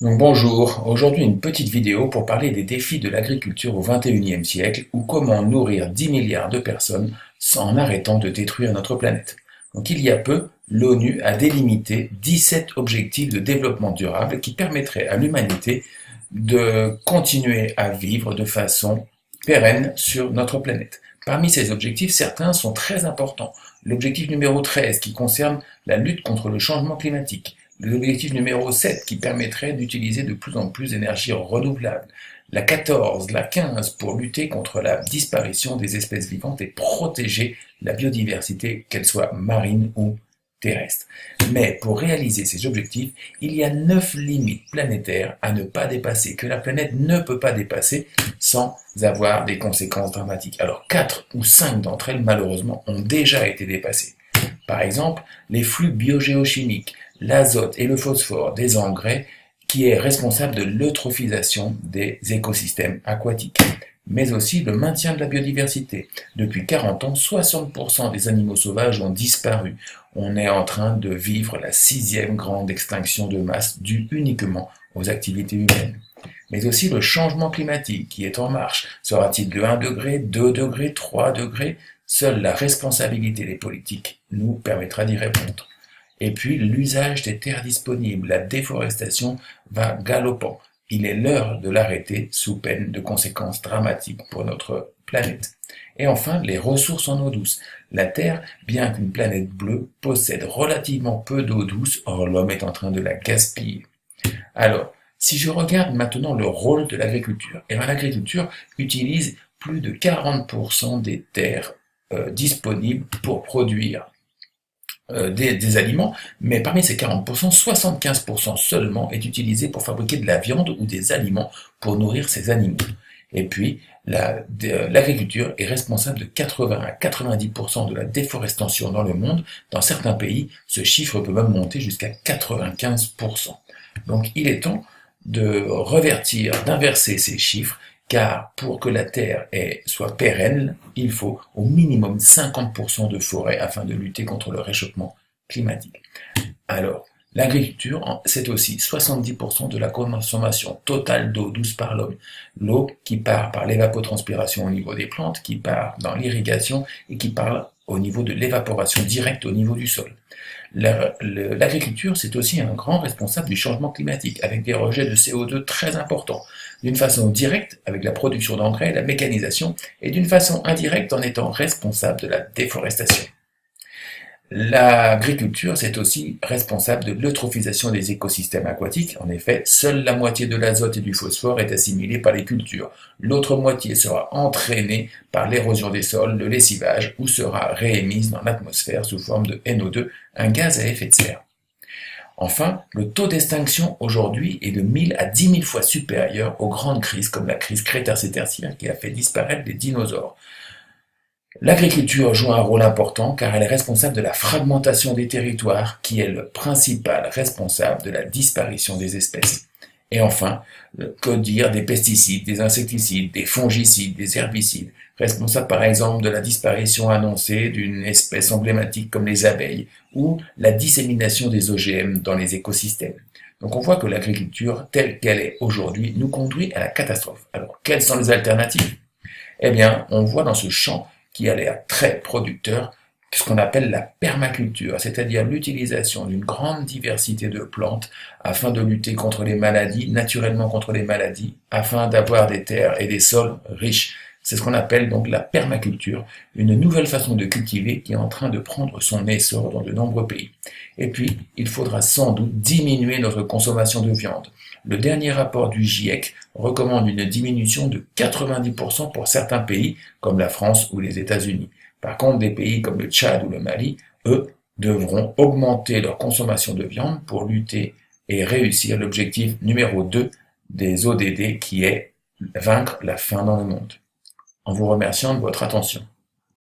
Donc bonjour, aujourd'hui une petite vidéo pour parler des défis de l'agriculture au XXIe siècle ou comment nourrir 10 milliards de personnes en arrêtant de détruire notre planète. Donc il y a peu, l'ONU a délimité 17 objectifs de développement durable qui permettraient à l'humanité de continuer à vivre de façon pérenne sur notre planète. Parmi ces objectifs, certains sont très importants. L'objectif numéro 13 qui concerne la lutte contre le changement climatique. L'objectif numéro 7 qui permettrait d'utiliser de plus en plus d'énergie renouvelable. La 14, la 15 pour lutter contre la disparition des espèces vivantes et protéger la biodiversité, qu'elle soit marine ou terrestre. Mais pour réaliser ces objectifs, il y a 9 limites planétaires à ne pas dépasser, que la planète ne peut pas dépasser sans avoir des conséquences dramatiques. Alors 4 ou 5 d'entre elles, malheureusement, ont déjà été dépassées. Par exemple, les flux biogéochimiques, l'azote et le phosphore des engrais qui est responsable de l'eutrophisation des écosystèmes aquatiques, mais aussi le maintien de la biodiversité. Depuis 40 ans, 60% des animaux sauvages ont disparu. On est en train de vivre la 6e grande extinction de masse due uniquement aux activités humaines. Mais aussi le changement climatique qui est en marche. Sera-t-il de 1 degré, 2 degrés, 3 degrés? Seule la responsabilité des politiques nous permettra d'y répondre. Et puis l'usage des terres disponibles, la déforestation va galopant. Il est l'heure de l'arrêter sous peine de conséquences dramatiques pour notre planète. Et enfin, les ressources en eau douce. La Terre, bien qu'une planète bleue, possède relativement peu d'eau douce, or l'homme est en train de la gaspiller. Alors, si je regarde maintenant le rôle de l'agriculture, et bien l'agriculture utilise plus de 40% des terres disponibles pour produire des aliments, mais parmi ces 40%, 75% seulement est utilisé pour fabriquer de la viande ou des aliments pour nourrir ces animaux. Et puis, l'agriculture est responsable de 80 à 90% de la déforestation dans le monde. Dans certains pays, ce chiffre peut même monter jusqu'à 95%. Donc il est temps de revertir, d'inverser ces chiffres, car pour que la Terre soit pérenne, il faut au minimum 50% de forêt afin de lutter contre le réchauffement climatique. Alors, l'agriculture, c'est aussi 70% de la consommation totale d'eau douce par l'homme. L'eau qui part par l'évapotranspiration au niveau des plantes, qui part dans l'irrigation et qui part au niveau de l'évaporation directe au niveau du sol. L'agriculture, c'est aussi un grand responsable du changement climatique, avec des rejets de CO2 très importants, d'une façon directe avec la production d'engrais et la mécanisation, et d'une façon indirecte en étant responsable de la déforestation. L'agriculture, c'est aussi responsable de l'eutrophisation des écosystèmes aquatiques. En effet, seule la moitié de l'azote et du phosphore est assimilée par les cultures. L'autre moitié sera entraînée par l'érosion des sols, le lessivage, ou sera réémise dans l'atmosphère sous forme de NO2, un gaz à effet de serre. Enfin, le taux d'extinction aujourd'hui est de 1000 à 10 000 fois supérieur aux grandes crises comme la crise Crétacé-Tertiaire qui a fait disparaître les dinosaures. L'agriculture joue un rôle important car elle est responsable de la fragmentation des territoires qui est le principal responsable de la disparition des espèces. Et enfin, que dire des pesticides, des insecticides, des fongicides, des herbicides, responsables par exemple de la disparition annoncée d'une espèce emblématique comme les abeilles ou la dissémination des OGM dans les écosystèmes. Donc on voit que l'agriculture telle qu'elle est aujourd'hui nous conduit à la catastrophe. Alors quelles sont les alternatives? Eh bien, on voit dans ce champ qui a l'air très producteur, ce qu'on appelle la permaculture, c'est-à-dire l'utilisation d'une grande diversité de plantes afin de lutter contre les maladies, naturellement contre les maladies, afin d'avoir des terres et des sols riches. C'est ce qu'on appelle donc la permaculture, une nouvelle façon de cultiver qui est en train de prendre son essor dans de nombreux pays. Et puis, il faudra sans doute diminuer notre consommation de viande. Le dernier rapport du GIEC recommande une diminution de 90% pour certains pays, comme la France ou les États-Unis. Par contre, des pays comme le Tchad ou le Mali, eux, devront augmenter leur consommation de viande pour lutter et réussir l'objectif numéro 2 des ODD qui est vaincre la faim dans le monde. En vous remerciant de votre attention.